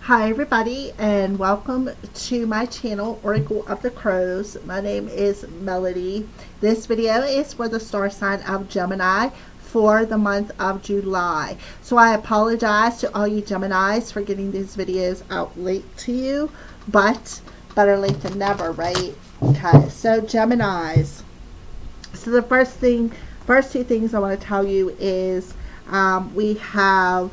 Hi everybody, and welcome to my channel, Oracle of the Crows. My name is Melody. This video is for the star sign of Gemini for the month of July. So I apologize to all you Geminis for getting these videos out late to you, but better late than never, right? Okay, so Geminis. So the first two things I want to tell you is we have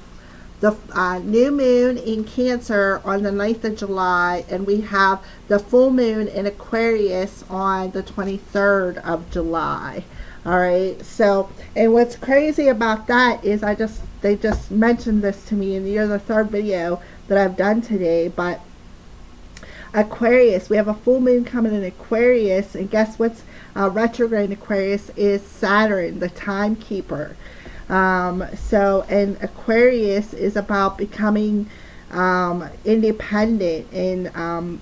the new moon in Cancer on the 9th of July, and we have the full moon in Aquarius on the 23rd of July. All right, so, and what's crazy about that is they just mentioned this to me, and you're the third video that I've done today, but Aquarius, we have a full moon coming in Aquarius, and guess what's retrograde in Aquarius is Saturn, the timekeeper. And Aquarius is about becoming independent and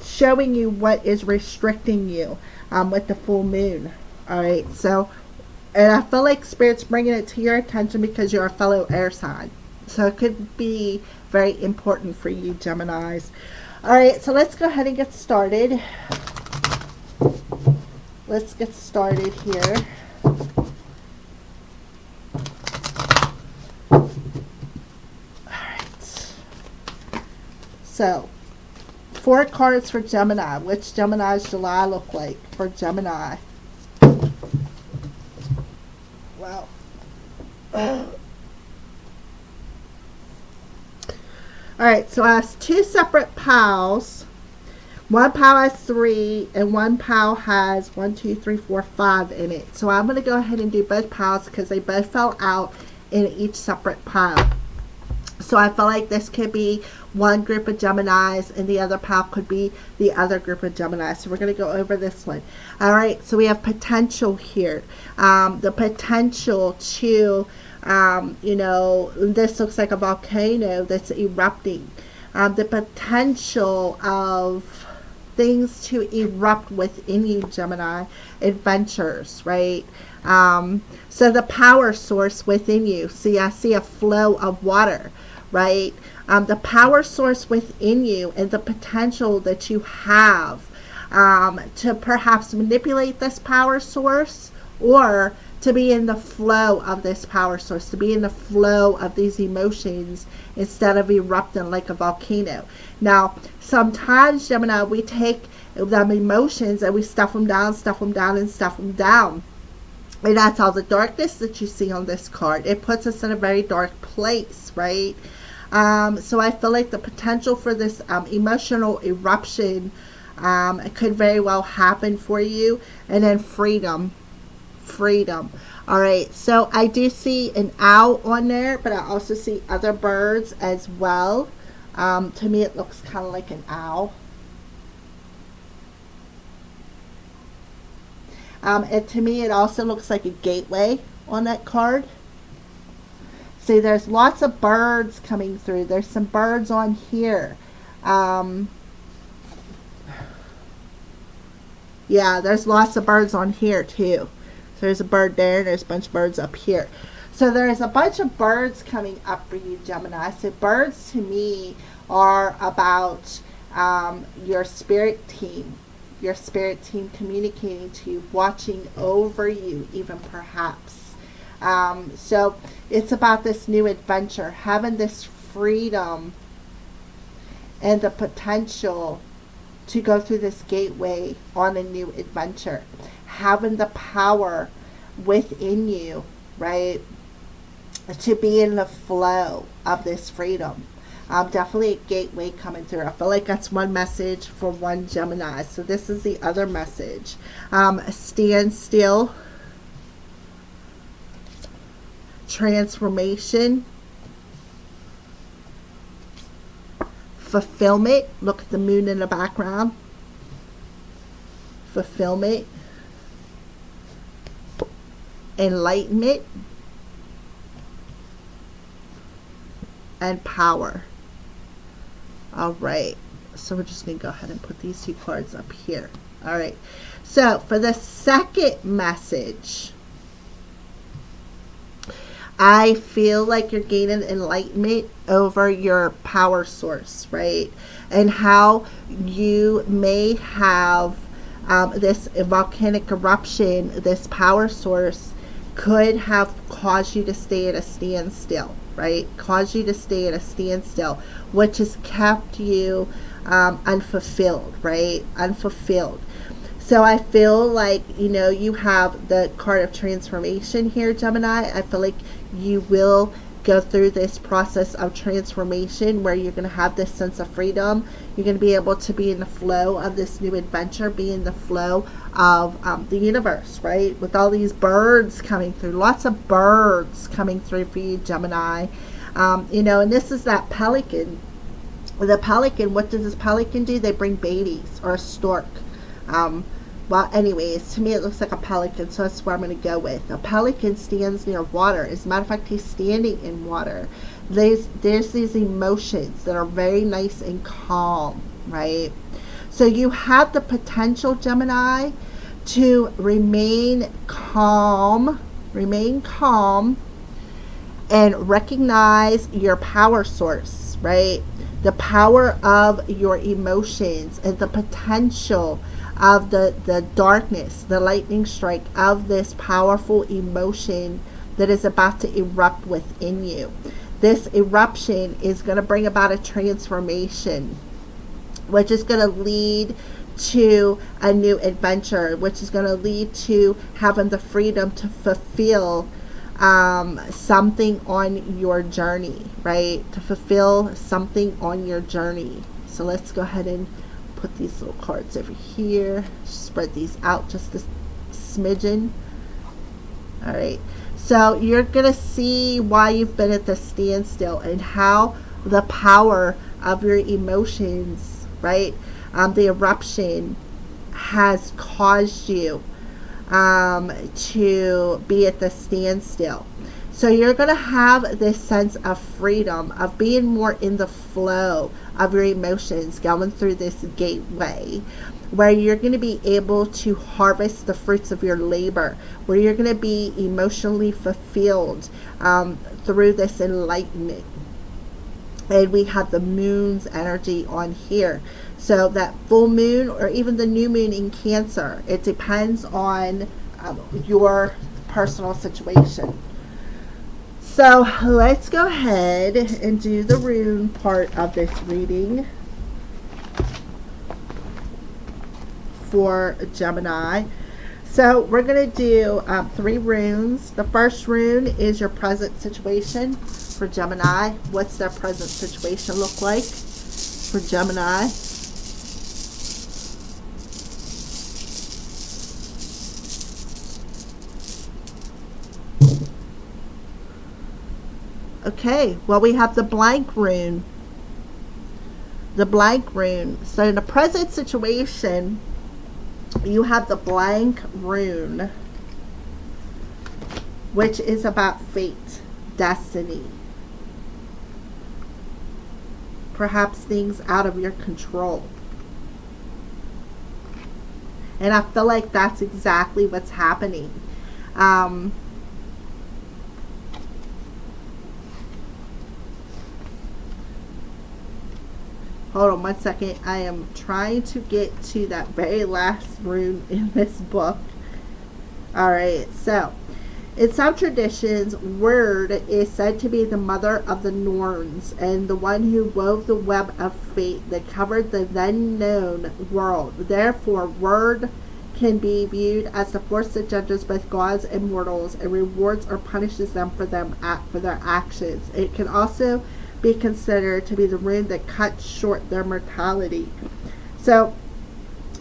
showing you what is restricting you with the full moon. Alright, so, and I feel like Spirit's bringing it to your attention because you're a fellow air sign. So it could be very important for you, Geminis. Alright, so let's go ahead and get started. Let's get started here. So, 4 cards for Gemini. Which Gemini's July look like for Gemini? Wow. Alright, so I have 2 separate piles. One pile has 3, and one pile has 1, 2, 3, 4, 5 in it. So I'm going to go ahead and do both piles because they both fell out in each separate pile. So I feel like this could be one group of Geminis and the other pile could be the other group of Geminis. So we're going to go over this one. All right, so we have potential here. The potential to, this looks like a volcano that's erupting. The potential of things to erupt within you, Gemini. Adventures, right? So the power source within you. See, I see a flow of water, right? The power source within you and the potential that you have to perhaps manipulate this power source, or to be in the flow of this power source, to be in the flow of these emotions instead of erupting like a volcano. Now, sometimes, Gemini, we take them emotions and we stuff them down, and stuff them down. And that's all the darkness that you see on this card. It puts us in a very dark place, right? So I feel like the potential for this emotional eruption could very well happen for you. And then freedom. All right, so I do see an owl on there, but I also see other birds as well. To me, it looks kind of like an owl. And to me, it also looks like a gateway on that card. See, there's lots of birds coming through. There's some birds on here. Yeah, there's lots of birds on here too. So there's a bird there, and there's a bunch of birds up here. So there's a bunch of birds coming up for you, Gemini. So birds to me are about your spirit team. Your spirit team communicating to you, watching over you even perhaps. So it's about this new adventure, having this freedom and the potential to go through this gateway on a new adventure. Having the power within you, right, to be in the flow of this freedom. Definitely a gateway coming through. I feel like that's one message for one Gemini. So this is the other message. Stand still. Transformation. Fulfillment. Look at the moon in the background. Fulfillment. Enlightenment. And power. All right, so we're just going to go ahead and put these 2 cards up here. All right, so for the second message, I feel like you're gaining enlightenment over your power source, right? And how you may have this volcanic eruption, this power source could have caused you to stay at a standstill, right? Caused you to stay at a standstill, which has kept you unfulfilled, right? Unfulfilled. So I feel like, you have the card of transformation here, Gemini. I feel like you will go through this process of transformation where you're going to have this sense of freedom. You're going to be able to be in the flow of this new adventure, be in the flow of the universe, right? With all these birds coming through, lots of birds coming through for you, Gemini. And this is that pelican. The pelican, what does this pelican do? They bring babies, or a stork. Well, anyways, to me it looks like a pelican, so that's where I'm going to go with. A pelican stands near water. As a matter of fact, he's standing in water. There's these emotions that are very nice and calm, right? So you have the potential, Gemini, to remain calm, and recognize your power source, right? The power of your emotions and the potential of the darkness, the lightning strike of this powerful emotion that is about to erupt within you. This eruption is going to bring about a transformation, which is going to lead to a new adventure, which is going to lead to having the freedom to fulfill something on your journey, right? To fulfill something on your journey. So let's go ahead and put these little cards over here, spread these out just a smidgen. All right, so you're gonna see why you've been at the standstill and how the power of your emotions, right, the eruption has caused you to be at the standstill. So you're going to have this sense of freedom, of being more in the flow of your emotions, going through this gateway where you're going to be able to harvest the fruits of your labor, where you're going to be emotionally fulfilled through this enlightenment. And we have the moon's energy on here. So that full moon, or even the new moon in Cancer, it depends on your personal situation. So let's go ahead and do the rune part of this reading for Gemini. So we're going to do 3 runes. The first rune is your present situation for Gemini. What's their present situation look like for Gemini? Okay, well, we have the blank rune. The blank rune. So in the present situation, you have the blank rune, which is about fate, destiny. Perhaps things out of your control. And I feel like that's exactly what's happening. Hold on 1 second. I am trying to get to that very last rune in this book. Alright, so in some traditions, Word is said to be the mother of the Norns and the one who wove the web of fate that covered the then known world. Therefore, Word can be viewed as the force that judges both gods and mortals and rewards or punishes them for their actions. It can also be considered to be the rune that cuts short their mortality. So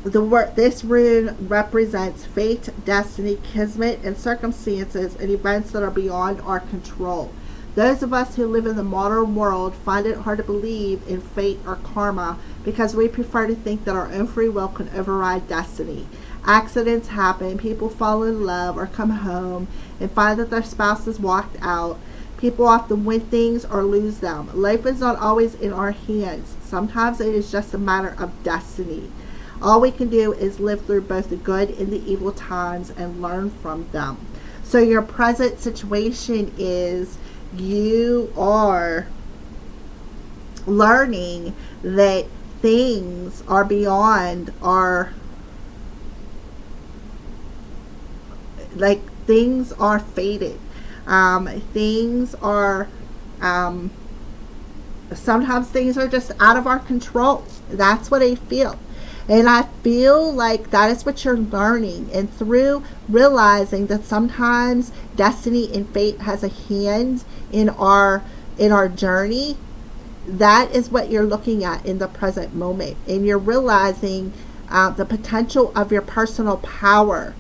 this rune represents fate, destiny, kismet, and circumstances and events that are beyond our control. Those of us who live in the modern world find it hard to believe in fate or karma because we prefer to think that our own free will can override destiny. Accidents happen, people fall in love or come home and find that their spouse has walked out. People often win things or lose them. Life is not always in our hands. Sometimes it is just a matter of destiny. All we can do is live through both the good and the evil times and learn from them. So your present situation is you are learning that things are beyond our, like, things are faded. Things are, sometimes things are just out of our control. That's what I feel. And I feel like that is what you're learning. And through realizing that sometimes destiny and fate has a hand in our journey, that is what you're looking at in the present moment. And you're realizing the potential of your personal power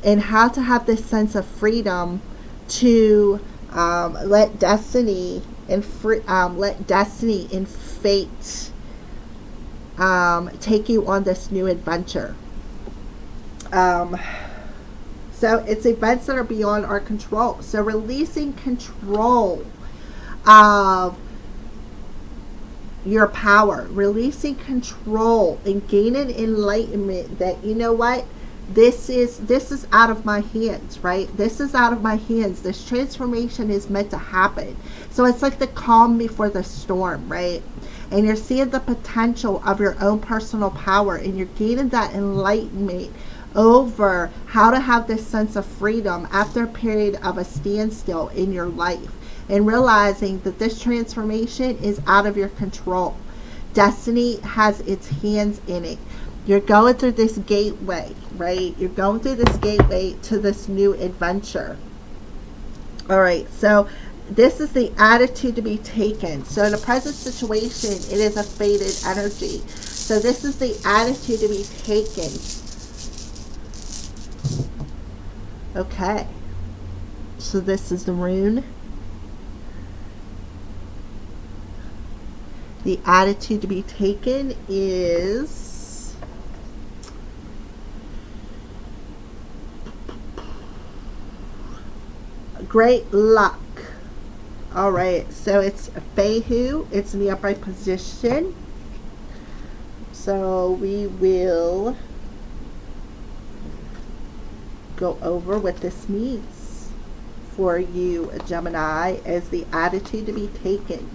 and how to have this sense of freedom to let destiny and fate take you on this new adventure. So it's events that are beyond our control. So releasing control of your power, releasing control and gaining enlightenment that, you know what, this is out of my hands, right? This is out of my hands. This transformation is meant to happen. So it's like the calm before the storm, right? And you're seeing the potential of your own personal power, and you're gaining that enlightenment over how to have this sense of freedom after a period of a standstill in your life, and realizing that this transformation is out of your control. Destiny has its hands in it. You're going through this gateway, right? You're going through this gateway to this new adventure. All right, so this is the attitude to be taken. So in the present situation, it is a faded energy. So this is the attitude to be taken. Okay. So this is the rune. The attitude to be taken is great luck. All right, so it's Fehu. It's in the upright position. So we will go over what this means for you, Gemini, as the attitude to be taken.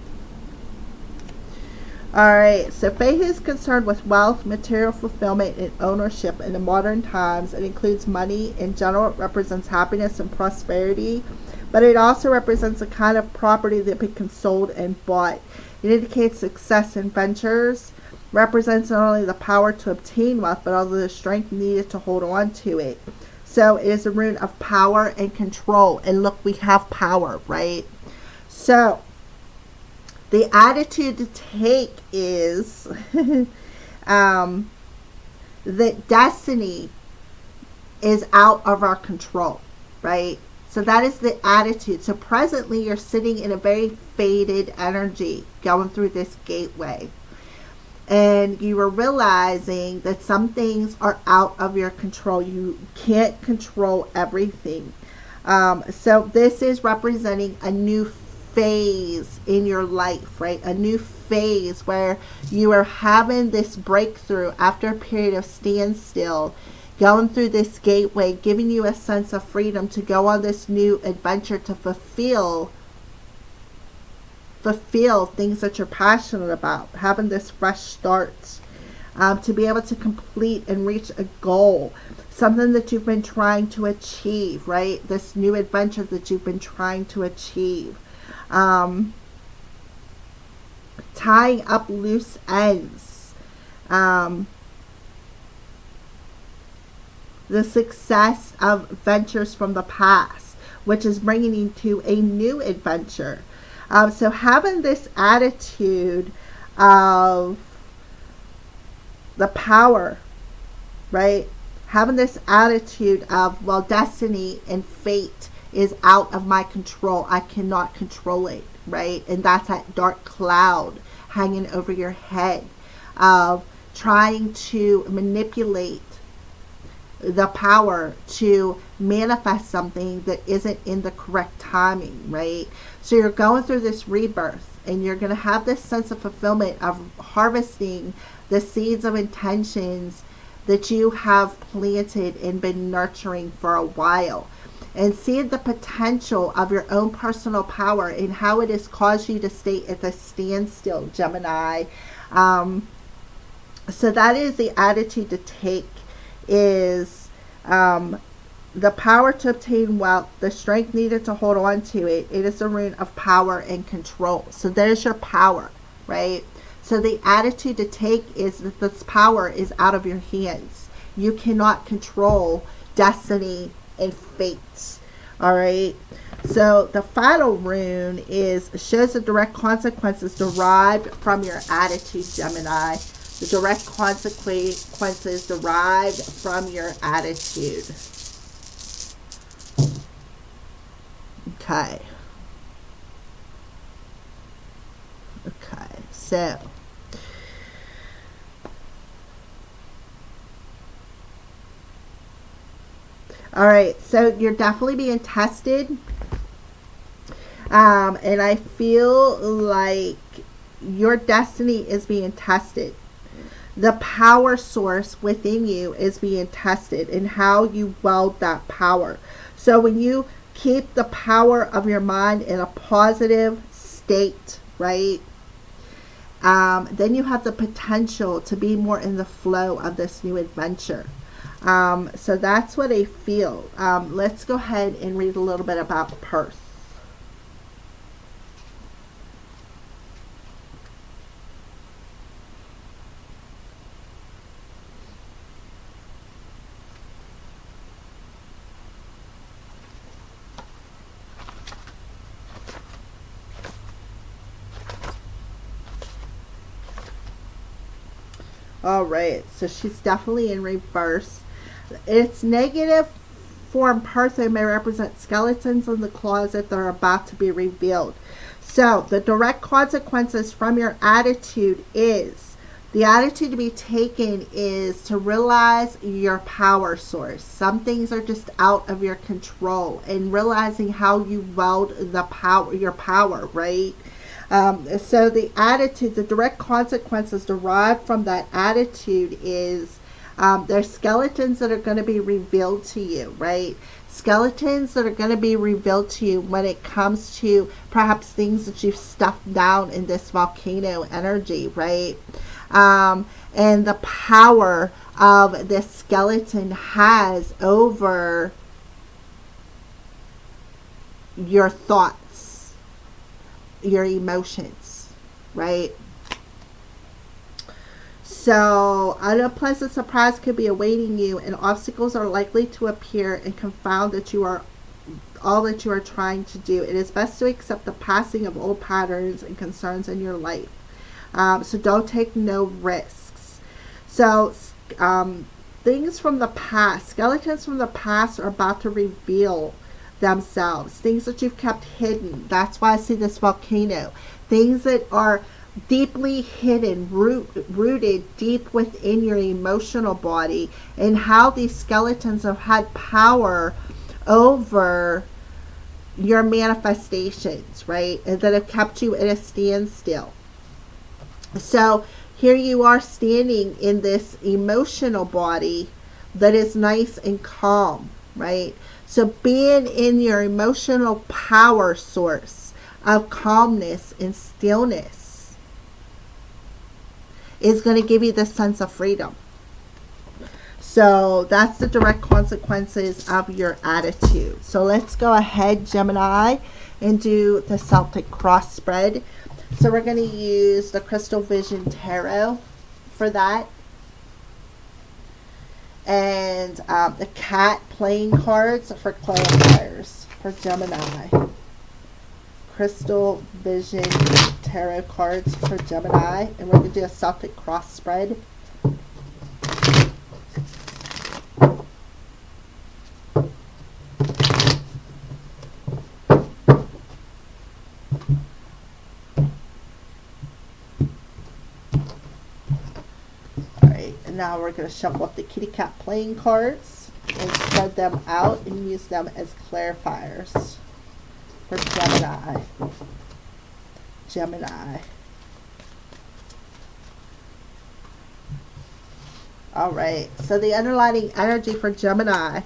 Alright, so Fehu is concerned with wealth, material fulfillment, and ownership in the modern times. It includes money. In general, it represents happiness and prosperity, but it also represents a kind of property that can be sold and bought. It indicates success in ventures, represents not only the power to obtain wealth, but also the strength needed to hold on to it. So it is a rune of power and control. And look, we have power, right? So the attitude to take is that destiny is out of our control, right? So that is the attitude. So presently you're sitting in a very faded energy going through this gateway. And you are realizing that some things are out of your control. You can't control everything. So this is representing a new phase in your life, right? A new phase where you are having this breakthrough after a period of standstill, going through this gateway, giving you a sense of freedom to go on this new adventure to fulfill things that you're passionate about, having this fresh start, to be able to complete and reach a goal, something that you've been trying to achieve, right? This new adventure that you've been trying to achieve. Tying up loose ends. The success of ventures from the past, which is bringing you to a new adventure. So having this attitude of the power, right? Having this attitude of, well, destiny and fate is out of my control. I cannot control it, right? And that's that dark cloud hanging over your head of trying to manipulate the power to manifest something that isn't in the correct timing, right? So you're going through this rebirth, and you're going to have this sense of fulfillment of harvesting the seeds of intentions that you have planted and been nurturing for a while. and seeing the potential of your own personal power and how it has caused you to stay at the standstill, Gemini. So that is the attitude to take, is the power to obtain wealth, the strength needed to hold on to it. It is a rune of power and control. So there's your power, right? So the attitude to take is that this power is out of your hands. You cannot control destiny and fate. All right. So the final rune shows the direct consequences derived from your attitude, Gemini. The direct consequences derived from your attitude. Okay. So all right, so you're definitely being tested. And I feel like your destiny is being tested. The power source within you is being tested, and how you wield that power. So when you keep the power of your mind in a positive state, right? Then you have the potential to be more in the flow of this new adventure. So that's what I feel. Let's go ahead and read a little bit about Perth. All right, so she's definitely in reverse. Its negative form person may represent skeletons in the closet that are about to be revealed. So the direct consequences from your attitude is, the attitude to be taken is to realize your power source. Some things are just out of your control, and realizing how you wield the power, your power, right? So the attitude, the direct consequences derived from that attitude is there's skeletons that are going to be revealed to you, right? Skeletons that are going to be revealed to you when it comes to perhaps things that you've stuffed down in this volcano energy, right? And the power of this skeleton has over your thoughts, your emotions, right? So an unpleasant surprise could be awaiting you, and obstacles are likely to appear and confound that you are all that you are trying to do. It is best to accept the passing of old patterns and concerns in your life. So don't take no risks. So things from the past, skeletons from the past are about to reveal themselves. Things that you've kept hidden. That's why I see this volcano. Things that are deeply hidden, rooted deep within your emotional body, and how these skeletons have had power over your manifestations, right? And that have kept you at a standstill. So here you are standing in this emotional body that is nice and calm, right? So being in your emotional power source of calmness and stillness is going to give you this sense of freedom. So that's the direct consequences of your attitude. So let's go ahead, Gemini, and do the Celtic cross spread. So we're going to use the Crystal Vision Tarot for that. And the cat playing cards for clarifiers for Gemini. Crystal Vision Tarot cards for Gemini. And we're going to do a Celtic cross spread. Now we're going to shuffle up the kitty cat playing cards and spread them out and use them as clarifiers for Gemini. All right. So the underlying energy for Gemini,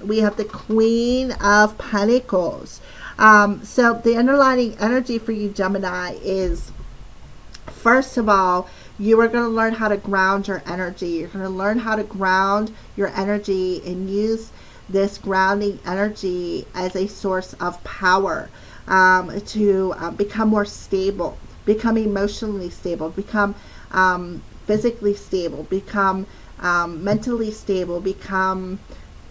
we have the Queen of Pentacles. So the underlying energy for you, Gemini, is, first of all, you are going to learn how to ground your energy. You're going to learn how to ground your energy and use this grounding energy as a source of power, to become more stable, become emotionally stable, become physically stable, become mentally stable, become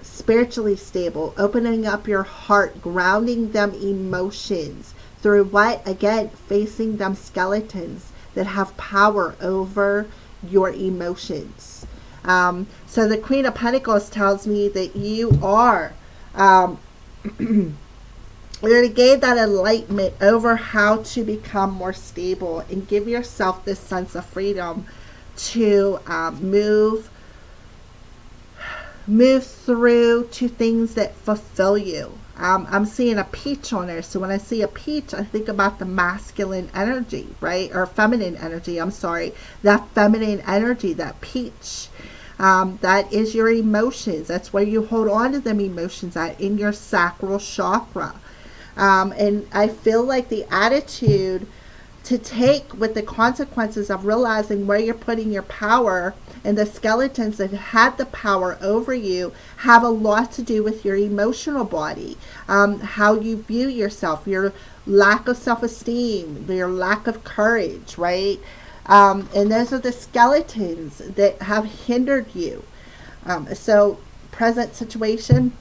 spiritually stable, opening up your heart, grounding them emotions through what? Again, facing them skeletons that have power over your emotions. So the Queen of Pentacles tells me that you are you already gave that enlightenment over how to become more stable and give yourself this sense of freedom to move through to things that fulfill you. I'm seeing a peach on there. So when I see a peach, I think about the masculine energy, right? Or feminine energy, I'm sorry. That feminine energy, that peach. That is your emotions. That's where you hold on to them emotions at, in your sacral chakra. And I feel like the attitude to take with the consequences of realizing where you're putting your power, and the skeletons that had the power over you have a lot to do with your emotional body, how you view yourself, your lack of self-esteem, your lack of courage, right? And those are the skeletons that have hindered you. So present situation,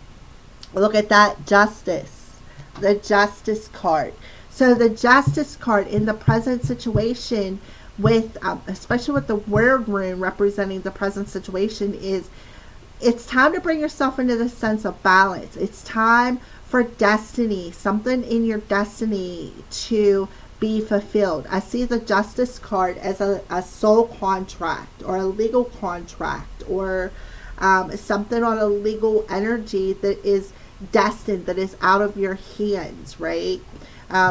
look at that, justice, the justice card. So the justice card in the present situation, with especially with the word rune representing the present situation, is it's time to bring yourself into the sense of balance. It's time for destiny, something in your destiny to be fulfilled. I see the justice card as a soul contract or a legal contract, or something on a legal energy that is destined, that is out of your hands, right?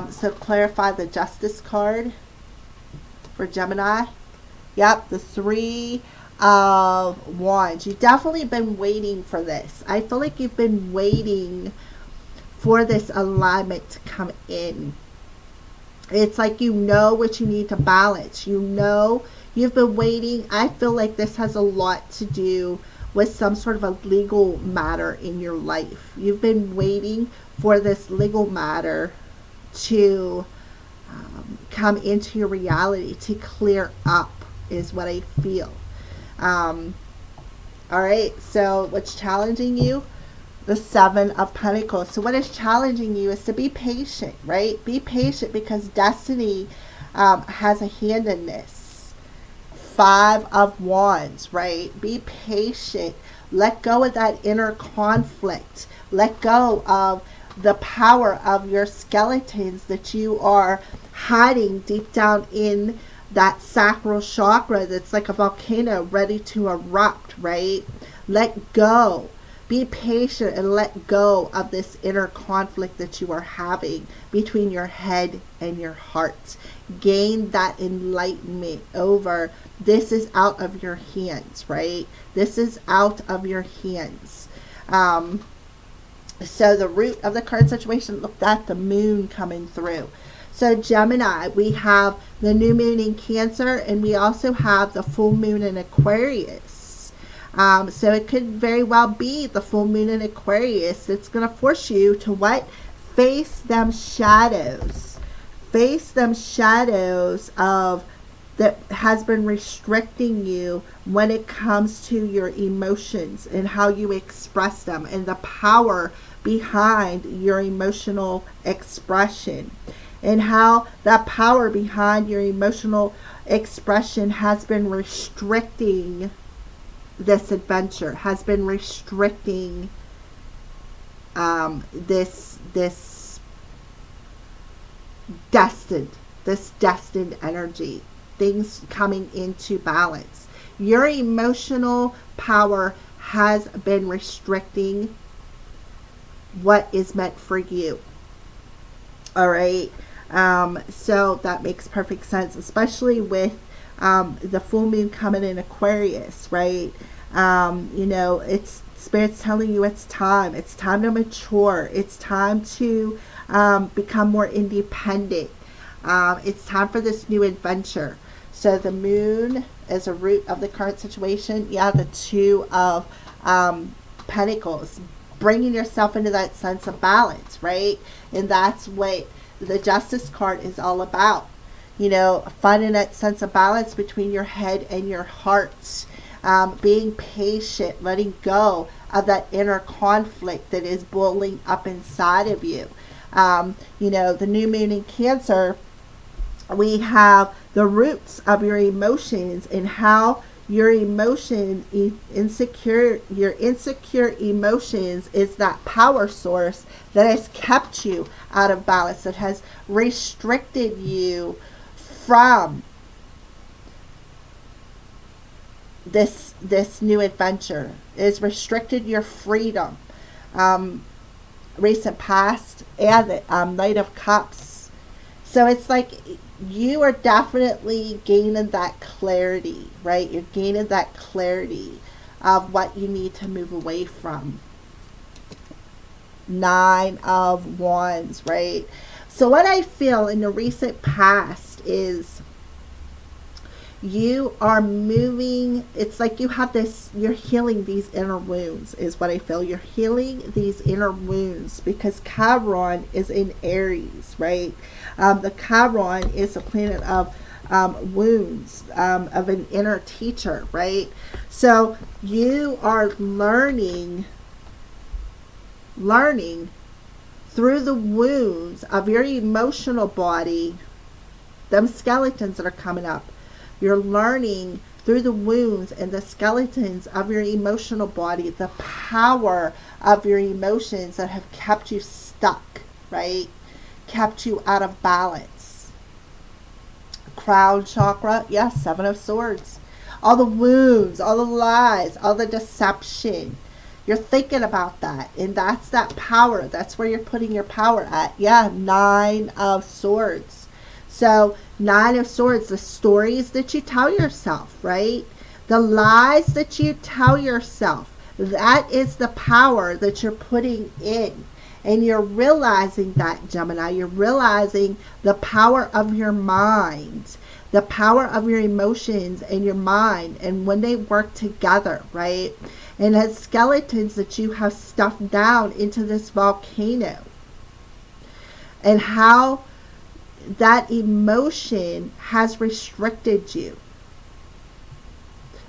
So clarify the justice card for Gemini. Yep, the Three of Wands. You've definitely been waiting for this. I feel like you've been waiting for this alignment to come in. It's like you know what you need to balance. You know you've been waiting. I feel like this has a lot to do with some sort of a legal matter in your life. You've been waiting for this legal matter to come into your reality, to clear up, is what I feel. All right, so what's challenging you? The Seven of Pentacles. So what is challenging you is to be patient, right? Be patient, because destiny has a hand in this. Five of Wands, right? Be patient. Let go of that inner conflict. Let go of the power of your skeletons that you are hiding deep down in that sacral chakra that's like a volcano ready to erupt, right? Let go. Be patient and let go of this inner conflict that you are having between your head and your heart. Gain that enlightenment over this is out of your hands, right? This is out of your hands. So the root of the current situation, look at the moon coming through. So Gemini, we have the new moon in Cancer, and we also have the full moon in Aquarius. So it could very well be the full moon in Aquarius that's going to force you to what? Face them shadows. Face them shadows of that has been restricting you when it comes to your emotions and how you express them, and the power behind your emotional expression, and how that power behind your emotional expression has been restricting this adventure, has been restricting this destined energy, things coming into balance. Your emotional power has been restricting what is meant for you. All right. So that makes perfect sense, especially with The full moon coming in Aquarius, right? It's Spirit's telling you it's time. It's time to mature. It's time to become more independent. It's time for this new adventure. So the moon is a root of the current situation. Yeah, the two of Pentacles, bringing yourself into that sense of balance, right? And that's what the Justice card is all about. Finding that sense of balance between your head and your heart. Being patient, letting go of that inner conflict that is boiling up inside of you. The new moon in Cancer, we have the roots of your emotions and how your your insecure emotions is that power source that has kept you out of balance, that has restricted you from this new adventure. It has restricted your freedom. Recent past and the Knight of Cups. So it's like you are definitely gaining that clarity, right? You're gaining that clarity of what you need to move away from. 9 of Wands, right? So what I feel in the recent past is you are moving. It's like you have this, you're healing these inner wounds is what I feel. You're healing these inner wounds because Chiron is in Aries, right? The Chiron is a planet of wounds, of an inner teacher, right? So you are learning through the wounds of your emotional body, them skeletons that are coming up. You're learning through the wounds and the skeletons of your emotional body, the power of your emotions that have kept you stuck, right? Kept you out of balance. Crown chakra, yes, 7 of Swords. All the wounds, all the lies, all the deception. You're thinking about that, and that's that power. That's where you're putting your power at. Yeah, 9 of Swords. So 9 of Swords, the stories that you tell yourself, right? The lies that you tell yourself, that is the power that you're putting in. And you're realizing that, Gemini. You're realizing the power of your mind, the power of your emotions and your mind, and when they work together, right? And as skeletons that you have stuffed down into this volcano. And how that emotion has restricted you.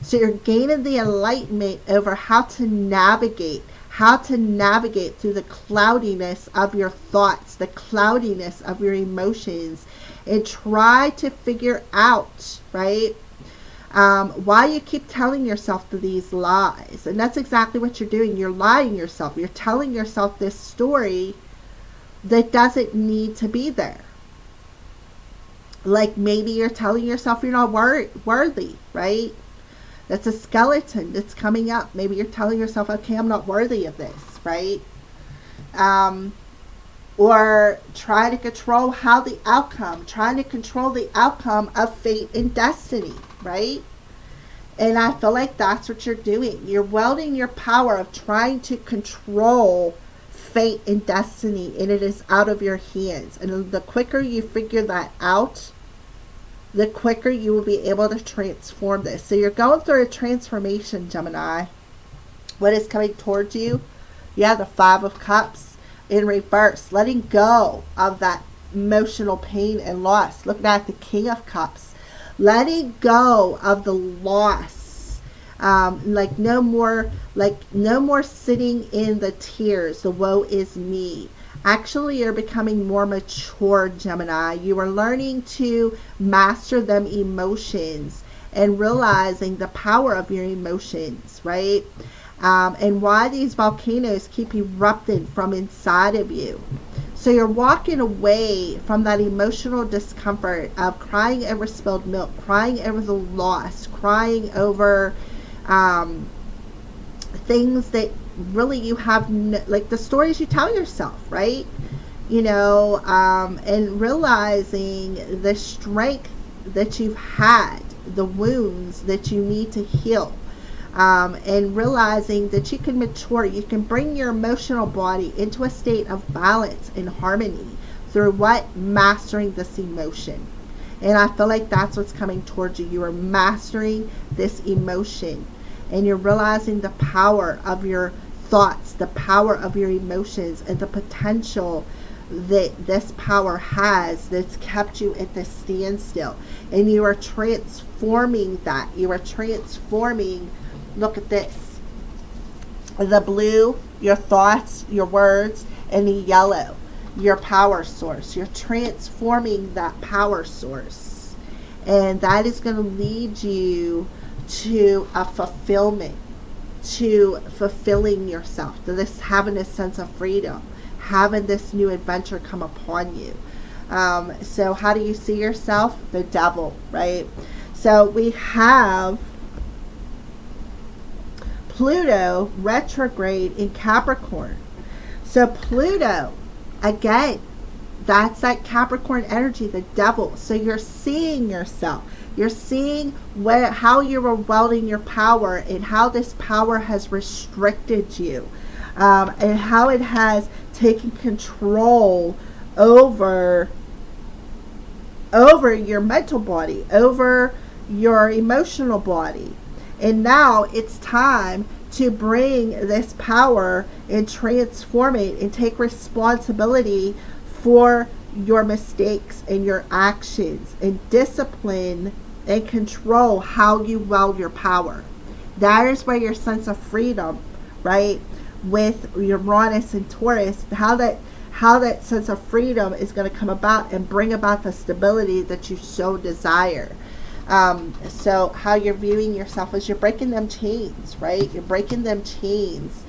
So you're gaining the enlightenment over how to navigate through the cloudiness of your thoughts, the cloudiness of your emotions, and try to figure out, right, why you keep telling yourself these lies. And that's exactly what you're doing. You're lying yourself. You're telling yourself this story that doesn't need to be there. Like maybe you're telling yourself you're not worthy, right? That's a skeleton that's coming up. Maybe you're telling yourself, okay, I'm not worthy of this, right? Or trying to control trying to control the outcome of fate and destiny, right? And I feel like that's what you're doing. You're wielding your power of trying to control fate and destiny, and it is out of your hands. And the quicker you figure that out, the quicker you will be able to transform this. So you're going through a transformation, Gemini. What is coming towards you? Yeah, the 5 of Cups in reverse. Letting go of that emotional pain and loss. Looking at the King of Cups. Letting go of the loss. No more sitting in the tears. The woe is me. Actually, you're becoming more mature, Gemini. You are learning to master them emotions and realizing the power of your emotions, right? And why these volcanoes keep erupting from inside of you. So you're walking away from that emotional discomfort of crying over spilled milk, crying over the loss, crying over things that really you have, like the stories you tell yourself, right? And realizing the strength that you've had the wounds that you need to heal. And realizing that you can mature, you can bring your emotional body into a state of balance and harmony through what? Mastering this emotion. And I feel like that's what's coming towards you. You are mastering this emotion, and you're realizing the power of your thoughts, the power of your emotions, and the potential that this power has that's kept you at this standstill. And you are transforming that. You are transforming. Look at this. The blue, your thoughts, your words, and the yellow, your power source. You're transforming that power source. And that is going to lead you to a fulfillment, to fulfilling yourself, to this having a sense of freedom, having this new adventure come upon you. So how do you see yourself? The devil, right? So we have Pluto retrograde in Capricorn. So Pluto, again, that's that Capricorn energy, the devil. So you're seeing yourself. You're seeing how you are wielding your power, and how this power has restricted you, and how it has taken control over your mental body, over your emotional body. And now it's time to bring this power and transform it and take responsibility for your mistakes and your actions, and discipline and control how you wield your power. That is where your sense of freedom, right, with Uranus and Taurus, how that sense of freedom is going to come about and bring about the stability that you so desire. So how you're viewing yourself is you're breaking them chains, right? You're breaking them chains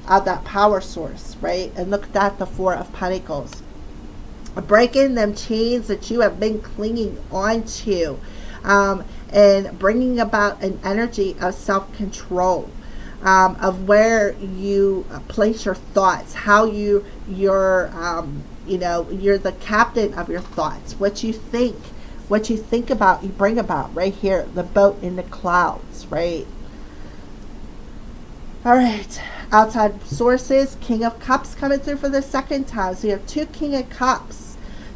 of that power source, right? And look at that, the Four of Pentacles. Breaking them chains that you have been clinging onto, and bringing about an energy of self-control, of where you place your thoughts, how you're the captain of your thoughts. What you think about, you bring about. Right here, the boat in the clouds, right? All right, outside sources, King of Cups coming through for the second time. So you have two King of Cups.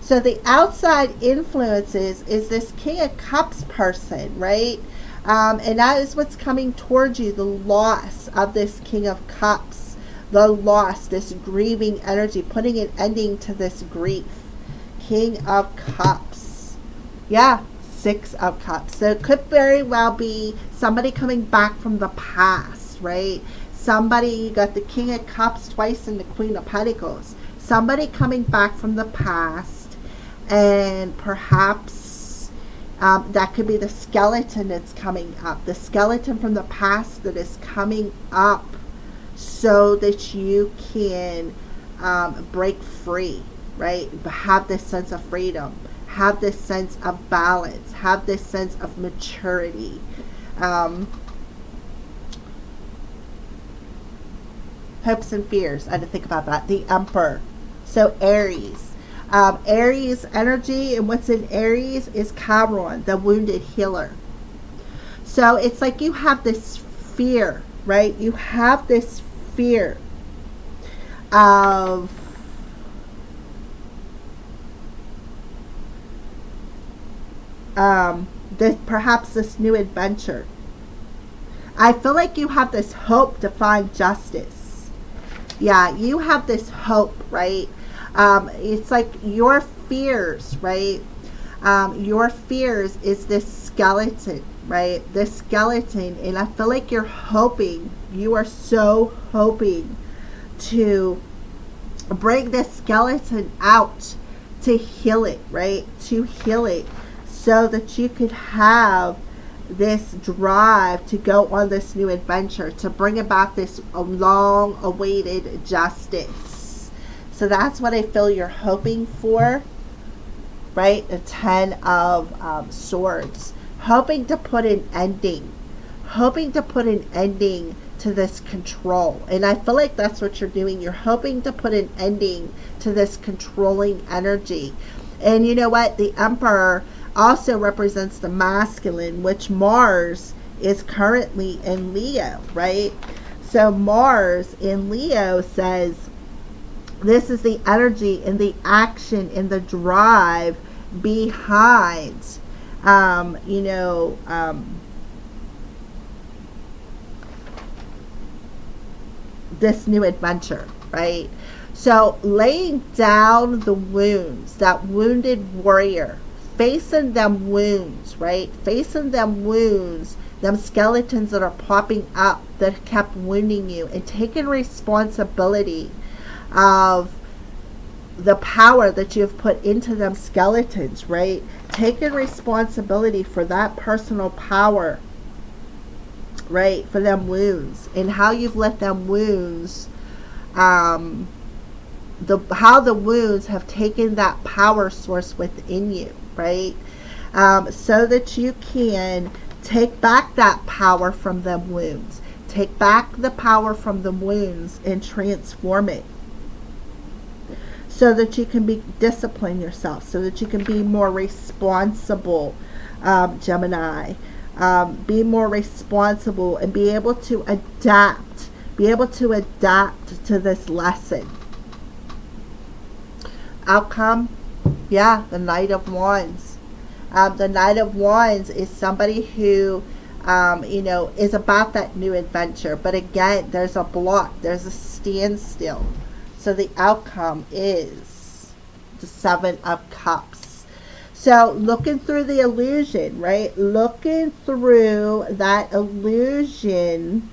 So the outside influences is this King of Cups person, right? And that is what's coming towards you, the loss of this King of Cups, the loss, this grieving energy, putting an ending to this grief. King of Cups. Yeah, Six of Cups. So it could very well be somebody coming back from the past, right? Somebody, you got the King of Cups twice and the Queen of Pentacles. Somebody coming back from the past, and perhaps that could be the skeleton that's coming up. The skeleton from the past that is coming up so that you can break free, right? Have this sense of freedom. Have this sense of balance. Have this sense of maturity. Hopes and fears. I had to think about that. The Emperor. So Aries. Aries energy, and what's in Aries is Chiron, the wounded healer. So it's like you have this fear, right? You have this fear of perhaps this new adventure. I feel like you have this hope to find justice. Yeah, you have this hope, right? It's like your fears, right? Your fears is this skeleton, right? This skeleton, and I feel like you're hoping, you are so hoping to bring this skeleton out, to heal it, right? To heal it, so that you could have this drive to go on this new adventure, to bring about this long awaited justice. So that's what I feel you're hoping for, right? The Ten of Swords. Hoping to put an ending. Hoping to put an ending to this control. And I feel like that's what you're doing. You're hoping to put an ending to this controlling energy. And you know what? The Emperor, also represents the masculine, which Mars is currently in Leo, right? So Mars in Leo says this is the energy and the action and the drive behind, this new adventure, right? So laying down the wounds, that wounded warrior, facing them wounds, right? Facing them wounds, them skeletons that are popping up that kept wounding you, and taking responsibility of the power that you've put into them skeletons, right? Taking responsibility for that personal power, right? For them wounds, and how you've let them wounds, how the wounds have taken that power source within you, right? So that you can take back that power from them wounds. Take back the power from the wounds and transform it, so that you can discipline yourself, so that you can be more responsible, Gemini. Be more responsible and be able to adapt. Be able to adapt to this lesson. Outcome, yeah, the Knight of Wands. The Knight of Wands is somebody who, is about that new adventure. But again, there's a block. There's a standstill. So the outcome is the Seven of Cups. So looking through the illusion, right? Looking through that illusion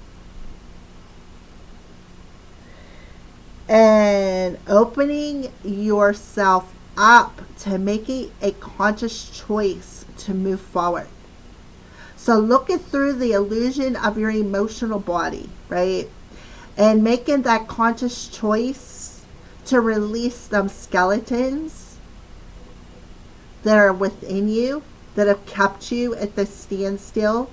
and opening yourself up to making a conscious choice to move forward. So looking through the illusion of your emotional body, right? And making that conscious choice to release them skeletons that are within you, that have kept you at the standstill.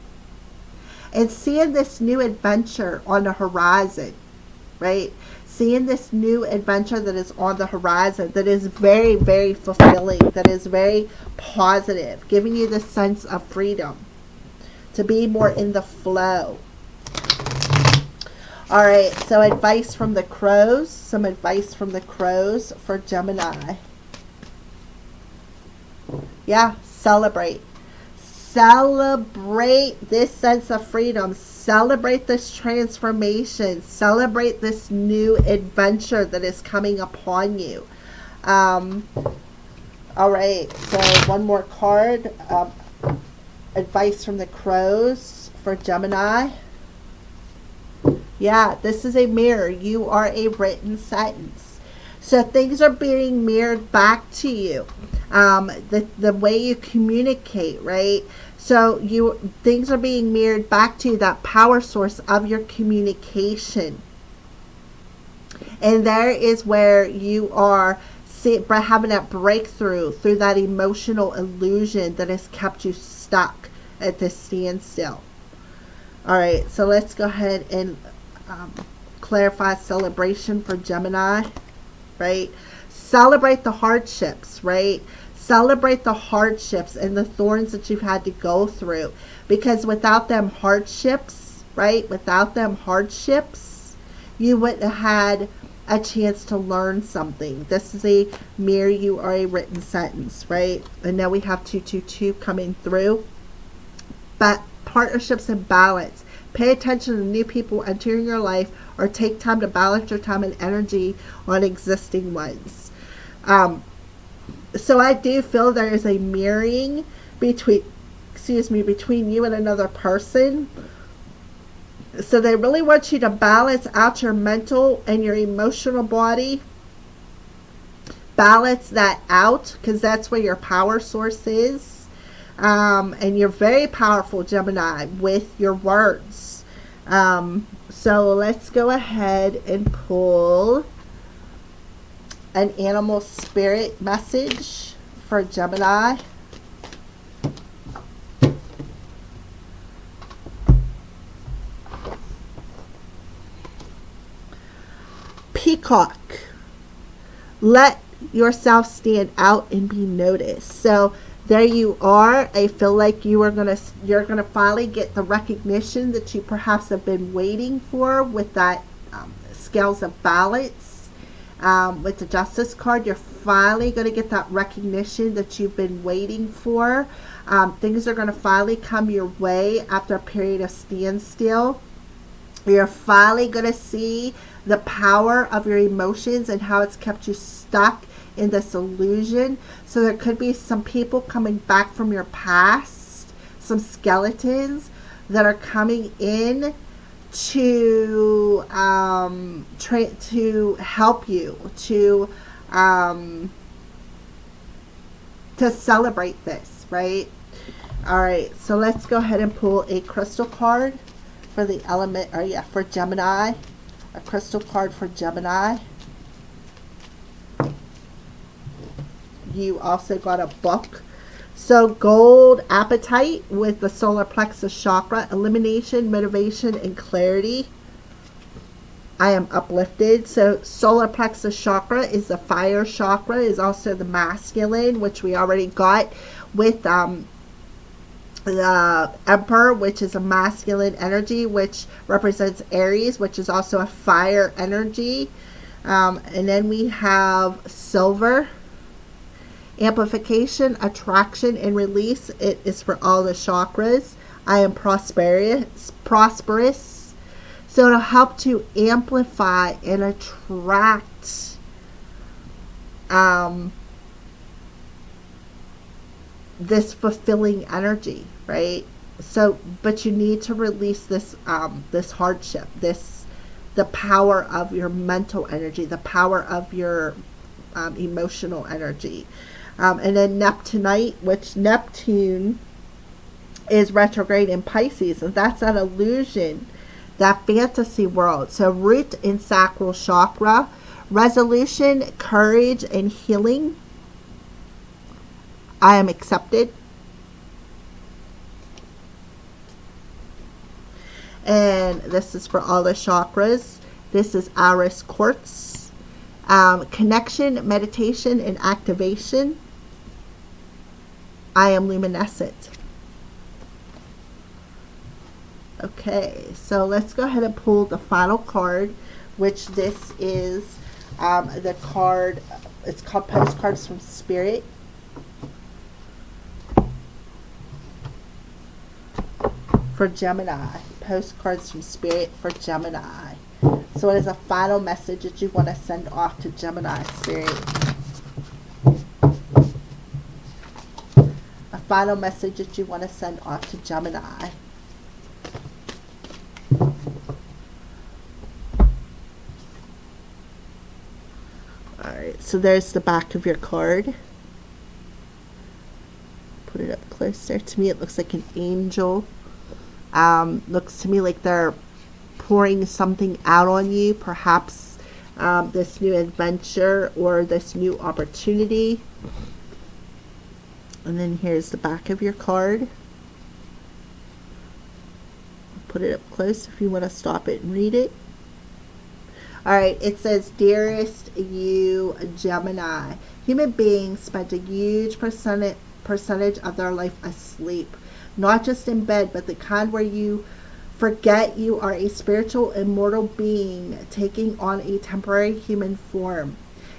And seeing this new adventure on the horizon, right? Seeing this new adventure that is on the horizon, that is very, very fulfilling, that is very positive, giving you the sense of freedom, to be more in the flow. All right, so advice from the crows. Some advice from the crows for Gemini. Yeah, celebrate. Celebrate this sense of freedom. Celebrate this transformation. Celebrate this new adventure that is coming upon you. All right, so one more card. Advice from the crows for Gemini. Yeah, this is a mirror. You are a written sentence. So things are being mirrored back to you. The way you communicate, right? So things are being mirrored back to you, that power source of your communication. And there is where you are having that breakthrough through that emotional illusion that has kept you stuck at this standstill. All right, so let's go ahead and clarify celebration for Gemini, right? Celebrate the hardships, right? Celebrate the hardships and the thorns that you've had to go through. Because without them hardships, right? Without them hardships, you wouldn't have had a chance to learn something. This is a mirror. You are a written sentence, right? And now we have 222 coming through. But partnerships and balance. Pay attention to new people entering your life, or take time to balance your time and energy on existing ones. So I do feel there is a mirroring between you and another person. So they really want you to balance out your mental and your emotional body. Balance that out, because that's where your power source is. And you're very powerful, Gemini, with your words. So let's go ahead and pull an animal spirit message for Gemini. Peacock. Let yourself stand out and be noticed. So There you are. I feel like you're gonna finally get the recognition that you perhaps have been waiting for with that scales of balance. With the Justice card, you're finally going to get that recognition that you've been waiting for. Things are going to finally come your way after a period of standstill. You're finally going to see the power of your emotions and how it's kept you stuck in this illusion. So there could be some people coming back from your past, some skeletons that are coming in to to help you to celebrate this, right? All right, so let's go ahead and pull a crystal card for the element, or yeah, for Gemini. A crystal card for Gemini. You also got a book. So gold appetite with the solar plexus chakra, elimination, motivation, and clarity. I am uplifted. So solar plexus chakra is the fire chakra, is also the masculine, which we already got with the Emperor, which is a masculine energy, which represents Aries, which is also a fire energy. And then we have silver. Amplification, attraction, and release. It is for all the chakras. I am prosperous. So it'll help to amplify and attract this fulfilling energy, right? So, but you need to release this this hardship, the power of your mental energy, the power of your emotional energy. And then Neptunite, which Neptune is retrograde in Pisces, and that's an illusion, that fantasy world. So root and sacral chakra, resolution, courage, and healing. I am accepted. And this is for all the chakras. This is Iris Quartz. Connection, meditation, and activation. I am luminescent. Okay, so let's go ahead and pull the final card, which this is the card, it's called Postcards from Spirit. For Gemini. Postcards from Spirit for Gemini. So what is a final message that you want to send off to Gemini Spirit? A final message that you want to send off to Gemini. Alright, so there's the back of your card. Put it up closer. To me it looks like an angel. Looks to me like they're pouring something out on you, perhaps this new adventure or this new opportunity. And then here's the back of your card. Put it up close if you want to stop it and read it. Alright, it says, dearest you, Gemini, human beings spend a huge percentage of their life asleep. Not just in bed, but the kind where you forget you are a spiritual, immortal being taking on a temporary human form.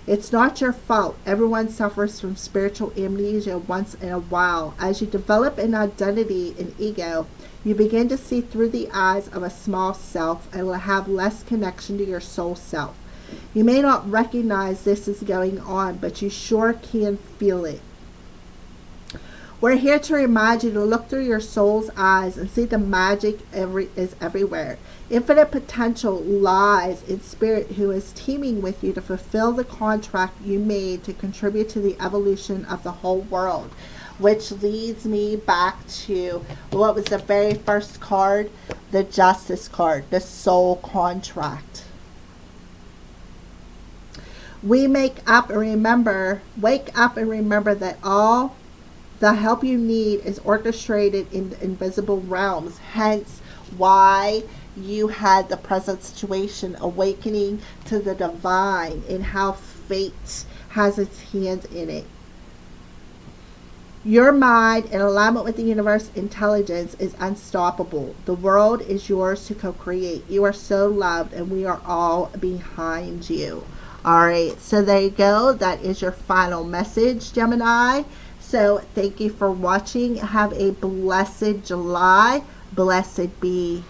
It's not your fault. Everyone suffers from spiritual amnesia once in a while. As you develop an identity and ego, you begin to see through the eyes of a small self and will have less connection to your soul self. You may not recognize this is going on, but you sure can feel it. We're here to remind you to look through your soul's eyes and see the magic is everywhere. Infinite potential lies in spirit who is teaming with you to fulfill the contract you made to contribute to the evolution of the whole world. Which leads me back to what was the very first card, the Justice card, the soul contract. Wake up and remember that all the help you need is orchestrated in the invisible realms. Hence why you had the present situation, awakening to the divine and how fate has its hand in it. Your mind, in alignment with the universe intelligence, is unstoppable. The world is yours to co-create. You are so loved, and we are all behind you. All right, so there you go. That is your final message, Gemini. So thank you for watching. Have a blessed July. Blessed be